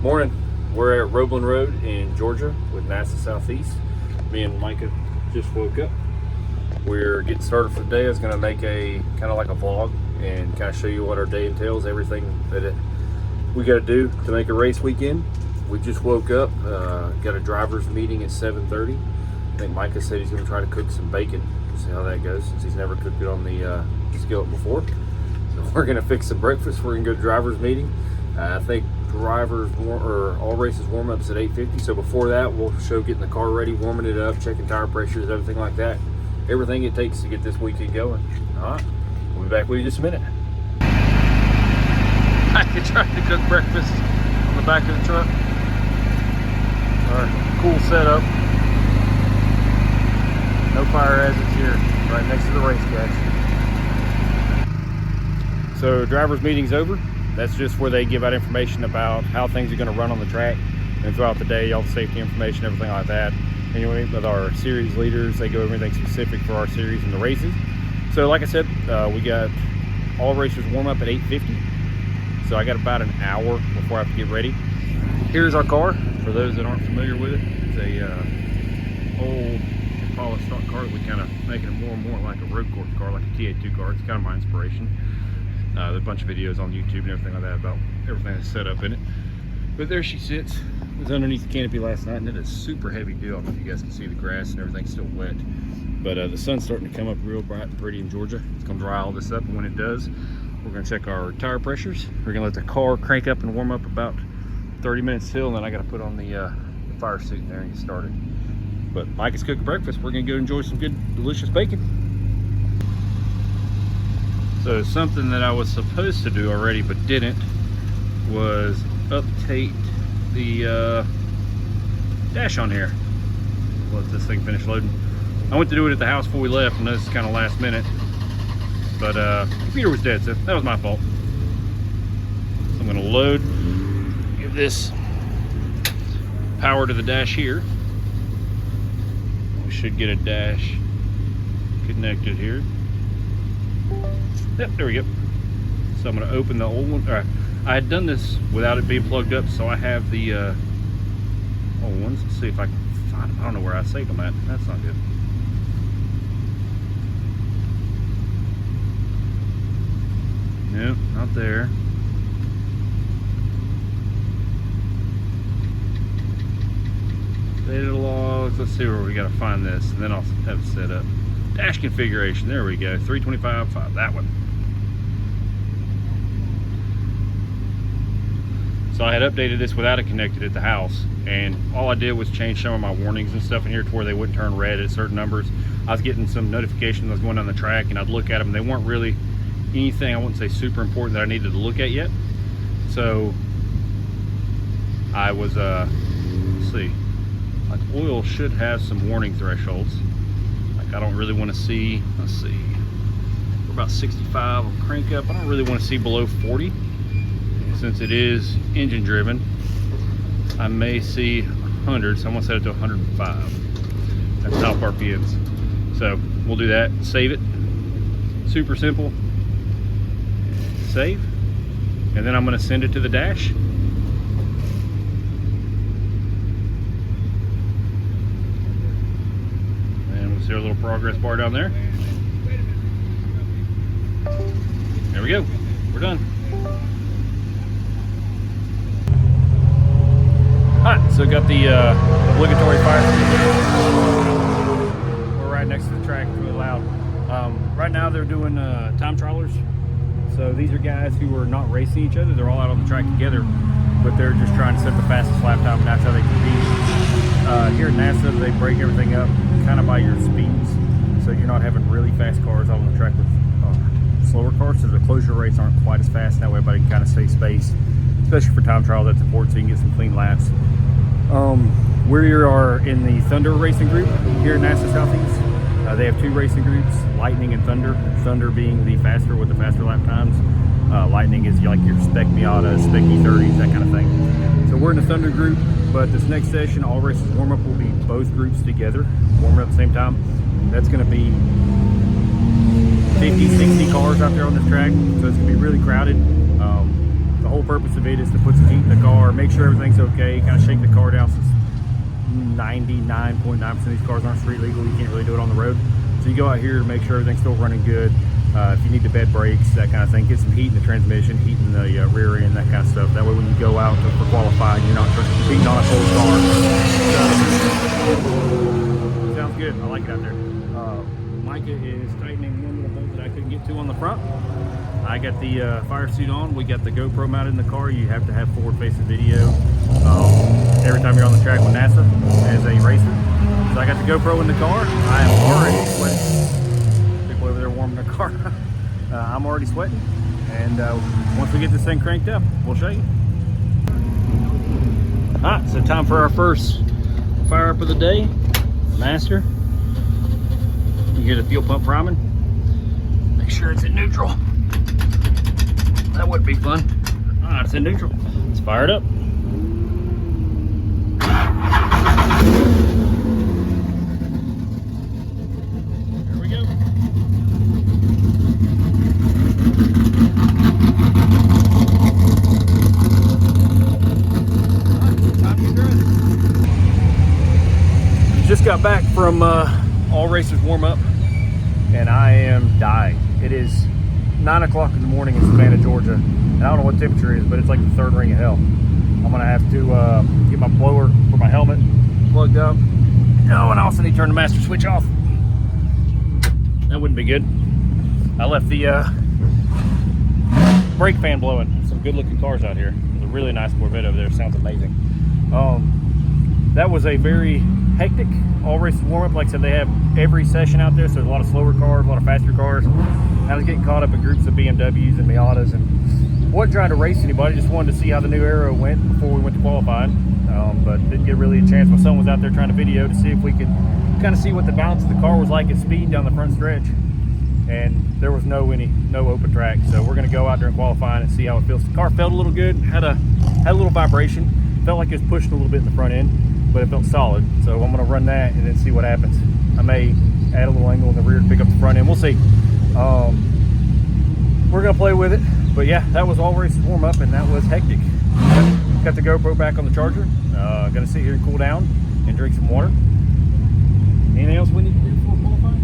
Morning. We're at Roebling Road in Georgia with NASA Southeast. Me and Micah just woke up. We're getting started for the day. I was going to make a kind of like a vlog and kind of show you what our day entails, everything that we got to do to make a race weekend. We just woke up, got a driver's meeting at 7:30. I think Micah said he's going to try to cook some bacon. See how that goes, since he's never cooked it on the skillet before. So we're going to fix some breakfast. We're going to go to driver's meeting. I think all races warm ups at 8:50. So before that, we'll show getting the car ready, warming it up, checking tire pressures, everything like that. Everything it takes to get this weekend going. All right, we'll be back with you in just a minute. I could try to cook breakfast on the back of the truck. All right, cool setup. No fire hazards here, right next to the racetrack. So driver's meeting's over. That's just where they give out information about how things are going to run on the track and throughout the day, all the safety information, everything like that. Anyway, with our series leaders, they go over everything specific for our series and the races. So like I said, we got all racers warm up at 8:50. So I got about an hour before I have to get ready. Here's our car. For those that aren't familiar with it, it's a old polished stock car that we kind of making it more and more like a road course car, like a TA2 car. It's kind of my inspiration. There's a bunch of videos on YouTube and everything like that about everything that's set up in it. But there she sits. It was underneath the canopy last night, and it is super heavy deal. I don't know if you guys can see the grass and everything's still wet. But the sun's starting to come up real bright and pretty in Georgia. It's gonna dry all this up, and when it does, we're gonna check our tire pressures. We're gonna let the car crank up and warm up about 30 minutes till, and then I gotta put on the fire suit in there and get started. But Mike is cooking breakfast. We're gonna go enjoy some good, delicious bacon. So something that I was supposed to do already but didn't was update the dash on here. Let this thing finish loading. I went to do it at the house before we left, and this is kind of last minute. But computer was dead, so that was my fault. So I'm gonna load, give this power to the dash here. We should get a dash connected here. Yep, there we go. So I'm going to open the old one. All right, I had done this without it being plugged up, so I have the old ones. Let's see if I can find them. I don't know where I saved them at. That's not good. Nope, not there. Data logs. Let's see where we got to find this, and then I'll have it set up. Dash configuration. There we go. 325.5. That one. So I had updated this without it connected at the house, and all I did was change some of my warnings and stuff in here to where they wouldn't turn red at certain numbers. I was getting some notifications I was going down the track, and I'd look at them. They weren't really anything I wouldn't say super important that I needed to look at yet. So I was let's see, like oil should have some warning thresholds. Like I don't really want to see, let's see, we're about 65 on crank up. I don't really want to see below 40. Since it is engine driven, I may see 100, so I'm gonna set it to 105. That's top RPMs. So we'll do that, save it. Super simple. Save. And then I'm gonna send it to the dash. And we'll see our little progress bar down there. There we go, we're done. Alright, so got the obligatory fire. We're right next to the track, it's really loud. Right now they're doing time trialers. So these are guys who are not racing each other. They're all out on the track together, but they're just trying to set the fastest lap time, and that's how they compete. Here at NASA, they break everything up kind of by your speeds. So you're not having really fast cars out on the track with slower cars, so the closure rates aren't quite as fast. That way everybody can kind of save space. Especially for time trial, that's important so you can get some clean laps. We are in the Thunder racing group here at NASA Southeast. They have two racing groups, Lightning and Thunder. Thunder being the faster with the faster lap times. Lightning is like your Spec Miata, Spec E30s, that kind of thing. So we're in the Thunder group, but this next session, all races warm up will be both groups together, warming up at the same time. That's going to be 50, 60 cars out there on this track, so it's going to be really crowded. The whole purpose of it is to put some heat in the car, make sure everything's okay, kind of shake the car down since 99.9% of these cars aren't street legal. You can't really do it on the road. So you go out here to make sure everything's still running good. If you need the bed brakes, that kind of thing, get some heat in the transmission, heat in the rear end, that kind of stuff. That way when you go out for qualifying, you're not beating on a cold car. So, sounds good. I like it out there. Micah is tightening one little bolt that I couldn't get to on the front. I got the fire suit on. We got the GoPro mounted in the car. You have to have forward-facing video every time you're on the track with NASA as a racer. So I got the GoPro in the car. I am already sweating. People over there warming their car. I'm already sweating. And once we get this thing cranked up, we'll show you. All right, so time for our first fire up of the day. Master. You get a fuel pump priming. Make sure it's in neutral. That would be fun. All right, it's in neutral. Let's fire it up. Here we go. Time to get running. Just got back from all races warm up, and I am dying. It is 9 o'clock in the morning in Savannah, Georgia, and I don't know what temperature it is, but it's like the third ring of hell. I'm gonna have to get my blower for my helmet plugged up. Oh, and I also need to turn the master switch off. That wouldn't be good. I left the brake fan blowing. There's some good looking cars out here. There's a really nice Corvette over there. Sounds amazing. That was a very hectic all races warm up. Like I said, they have every session out there, so there's a lot of slower cars, a lot of faster cars. I was getting caught up in groups of BMWs and Miatas, and wasn't trying to race anybody, just wanted to see how the new Aero went before we went to qualifying. But didn't get really a chance. My son was out there trying to video to see if we could kind of see what the balance of the car was like at speed down the front stretch, and there was no open track. So we're going to go out there and qualifying and see how it feels. The car felt a little good, had a little vibration, felt like it was pushing a little bit in the front end, but it felt solid. So I'm going to run that and then see what happens. I may add a little angle in the rear to pick up the front end. We'll see. We're going to play with it. But yeah, that was all races warm up, and that was hectic. Got the GoPro back on the charger. Going to sit here and cool down and drink some water. Anything else we need to do before qualifying?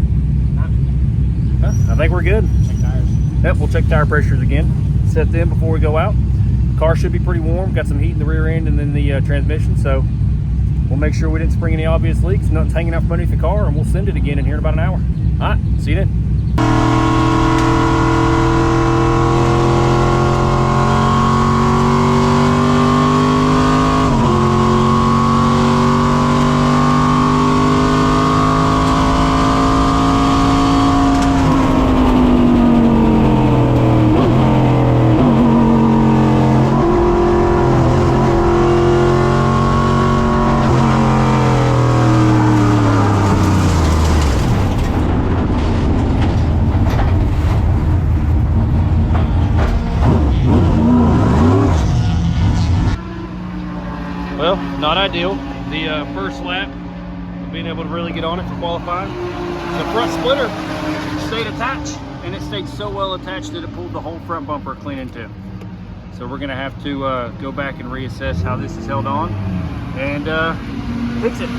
I think we're good. Check tires. Yep, we'll check tire pressures again. Set them before we go out. Car should be pretty warm. Got some heat in the rear end and then the transmission. So we'll make sure we didn't spring any obvious leaks. Nothing's hanging out from underneath the car, and we'll send it again in here in about an hour. All right, see you then. Well, not ideal. The first lap, being able to really get on it for qualifying. The front splitter stayed attached, and it stayed so well attached that it pulled the whole front bumper clean in two. So we're gonna have to go back and reassess how this is held on and fix it.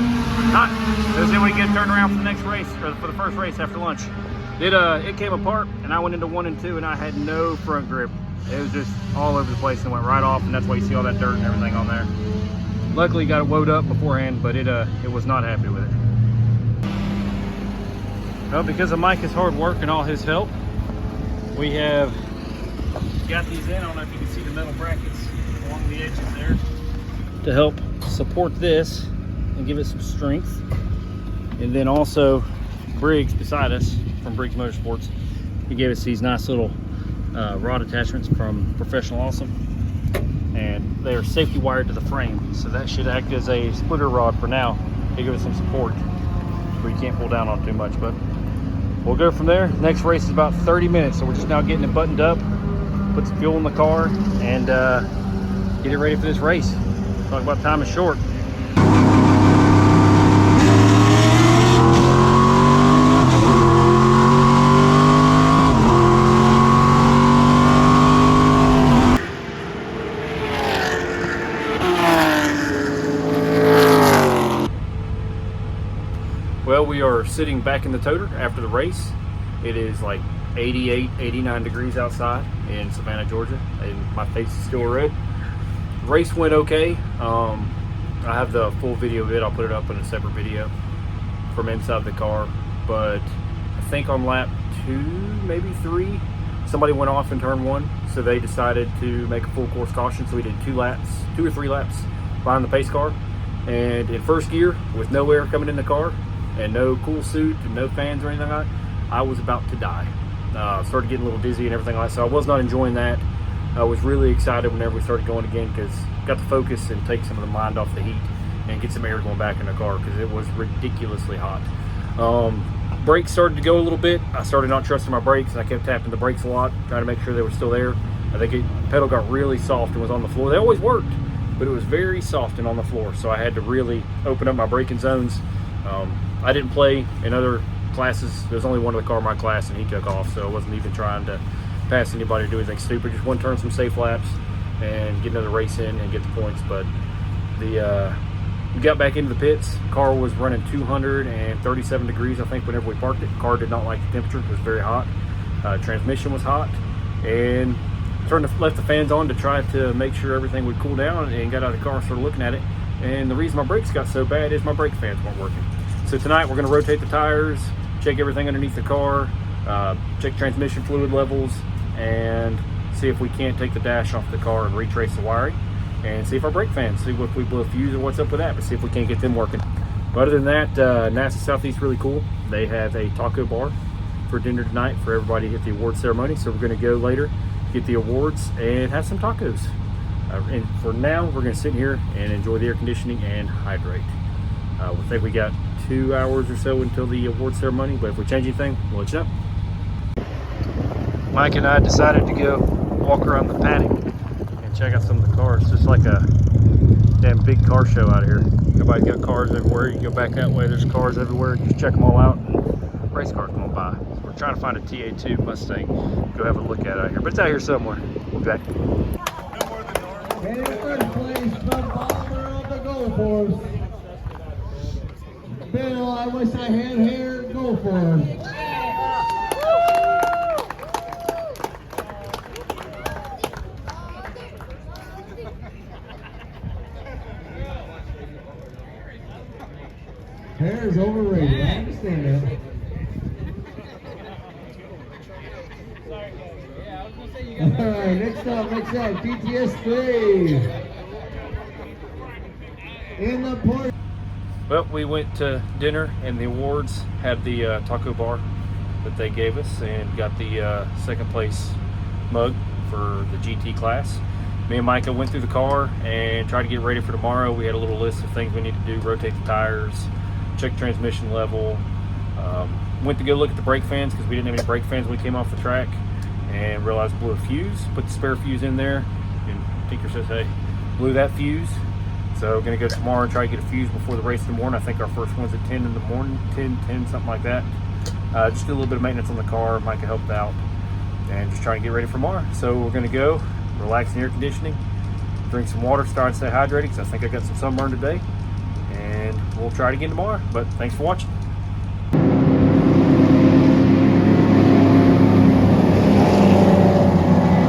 Not, so then we get turned around for the next race, or for the first race after lunch. It came apart, and I went into 1 and 2, and I had no front grip. It was just all over the place and went right off, and that's why you see all that dirt and everything on there. Luckily got it woed up beforehand, but it was not happy with it. Well, because of Micah's hard work and all his help, we have got these in. I don't know if you can see the metal brackets along the edges there to help support this and give it some strength. And then also Briggs beside us from Briggs Motorsports, he gave us these nice little rod attachments from Professional Awesome, and they are safety wired to the frame, so that should act as a splitter rod for now to give it some support where you can't pull down on too much. But we'll go from there. Next race is about 30 minutes, so we're just now getting it buttoned up, put some fuel in the car, and get it ready for this race. Talk about time is short. we are sitting back in the toter after the race. It is like 88, 89 degrees outside in Savannah, Georgia, and my face is still red. Race went okay. I have the full video of it. I'll put it up in a separate video from inside the car. But I think on lap 2, maybe 3, somebody went off in turn 1, so they decided to make a full course caution. So we did 2 or 3 laps behind the pace car. And in first gear, with no air coming in the car and no cool suit and no fans or anything like that, I was about to die. Started getting a little dizzy and everything like that, so I was not enjoying that. I was really excited whenever we started going again, because got to focus and take some of the mind off the heat and get some air going back in the car, because it was ridiculously hot. Brakes started to go a little bit. I started not trusting my brakes, and I kept tapping the brakes a lot, trying to make sure they were still there. I think the pedal got really soft and was on the floor. They always worked, but it was very soft and on the floor, so I had to really open up my braking zones. I didn't play in other classes. There's only one of the car in my class, and he took off, so I wasn't even trying to pass anybody or do anything stupid. Just one turn, some safe laps, and get another race in and get the points. But we got back into the pits. Car was running 237 degrees, I think, whenever we parked it. Car did not like the temperature. It was very hot. Transmission was hot, and left the fans on to try to make sure everything would cool down, and got out of the car, started looking at it. And the reason my brakes got so bad is my brake fans weren't working. So tonight we're going to rotate the tires, check everything underneath the car, check transmission fluid levels, and see if we can't take the dash off the car and retrace the wiring, and see if our brake fans, see if we blew a fuse or what's up with that, but see if we can't get them working. But other than that, NASA Southeast really cool. They have a taco bar for dinner tonight for everybody at the award ceremony, so we're going to go later, get the awards, and have some tacos. And for now, we're going to sit here and enjoy the air conditioning and hydrate. We think we got 2 hours or so until the award ceremony, but if we change anything, we'll let you know. Mike and I decided to go walk around the paddock and check out some of the cars. Just like a damn big car show out here. Everybody got cars everywhere. You go back that way, there's cars everywhere. Just check them all out, and race cars going by. So we're trying to find a TA2 Mustang. Go have a look at it out here, but it's out here somewhere. We'll be back. In third place, the bomber of the Go Force. Bill, I wish I had hair. Go Force. Hair is overrated. I understand that. Alright, next up, DTS 3 in the port. Well, we went to dinner, and the awards had the taco bar that they gave us, and got the second place mug for the GT class. Me and Micah went through the car and tried to get ready for tomorrow. We had a little list of things we need to do: rotate the tires, check transmission level. Went to go look at the brake fans, because we didn't have any brake fans when we came off the track, and realized blew a fuse. Put the spare fuse in there, and Tinker says, hey, blew that fuse. So we're going to go tomorrow and try to get a fuse before the race in the morning. I think our first one's at 10 in the morning, 10, something like that. Just do a little bit of maintenance on the car. Micah helped out, and just trying to get ready for tomorrow. So we're going to go relax in the air conditioning, drink some water, start to stay hydrated, because I think I got some sunburn today, and we'll try it again tomorrow. But thanks for watching.